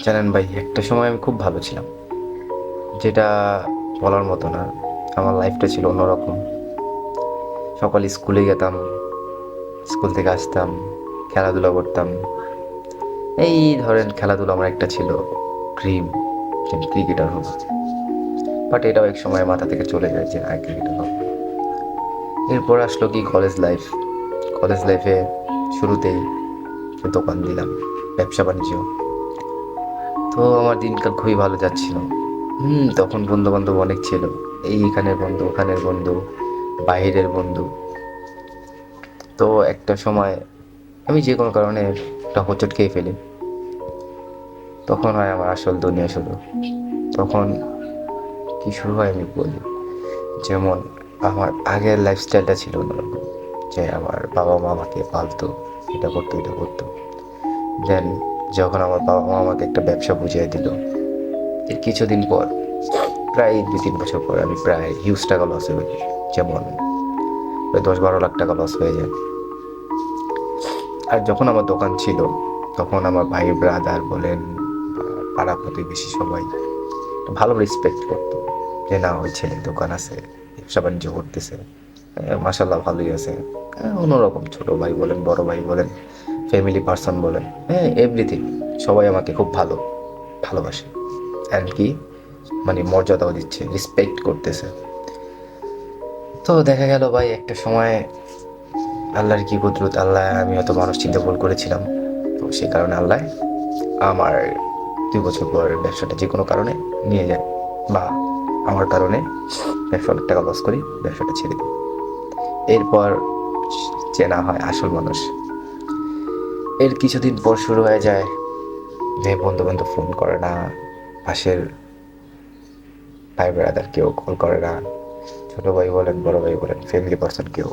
জানেন ভাই, একটা সময় আমি খুব ভালো ছিলাম, যেটা বলার মতো না। আমার লাইফটা ছিল অন্যরকম। সকালে স্কুলে যেতাম, স্কুল থেকে আসতাম, খেলাধুলা করতাম। এই ধরেন খেলাধুলা আমার একটা ছিল ড্রিম, যে আমি ক্রিকেটার হব। বাট এটাও এক সময় মাথা থেকে চলে যায় যে ক্রিকেটার হব। এরপর আসলো কি কলেজ লাইফ। কলেজ লাইফে শুরুতেই দোকান দিলাম, ব্যবসা বাণিজ্য। তো আমার দিনকাল খুবই ভালো যাচ্ছিল। তখন বন্ধু বান্ধব অনেক ছিল। এইখানের বন্ধু, ওখানের বন্ধু, বাহিরের বন্ধু। তো একটা সময় আমি যে কোনো কারণে একটা হোঁচট খেয়ে ফেলি। তখন হয় আমার আসল দুনিয়া শুরু। তখন কি শুরু হয় আমি বলি। যেমন আমার আগের লাইফস্টাইলটা ছিল অন্যরকম, যে আমার বাবা মা আমাকে পালতো, এটা করতো এটা করতো। দেন যখন আমার বাবা মা আমাকে একটা ব্যবসা বুঝিয়ে দিল, এর কিছুদিন পর, প্রায় 2-3 বছর পর আমি প্রায় হিউজ টাকা লস হয়ে গেছি। যেমন প্রায় 10-12 লাখ টাকা লস হয়ে যায়। আর যখন আমার দোকান ছিল, তখন আমার ভাই ব্রাদার বলেন বা পাড়া প্রতিবেশী সবাই ভালো রেসপেক্ট করতো, যে না ওই ছেলে দোকান আছে, ব্যবসা বাণিজ্য করতেছে, মাসাল্লাহ ভালোই আছে। অন্যরকম ছোট ভাই বলেন, বড় ভাই বলেন, ফ্যামিলি পার্সন বলেন, এভরিথিং। সবাই আমাকে খুব ভালোবাসে। অ্যান্ড কি মানে মর্যাদাও দিচ্ছে, রেসপেক্ট করতেছে। তো দেখা গেল ভাই একটা সময় আল্লাহর কি কুদরত, আল্লাহ, আমি হয়তো মানুষ চিন্তা ভুল করেছিলাম। তো সেই কারণে আল্লাহ আমার 2 বছর পর ব্যবসাটা যে কোনো কারণে নিয়ে যায়, বা আমার কারণে ব্যবসা অনেক টাকা লস করি, ব্যবসাটা ছেড়ে দিই। এরপর চেনা হয় আসল মানুষ। এর কিছুদিন পর শুরু হয়ে যায় যে বন্ধু বান্ধব ফোন করে না, পাশের ভাই ব্রাদার কেউ কল করে না, ছোট ভাই বলেন, বড় ভাই বলেন, ফ্যামিলি পার্সন কেউ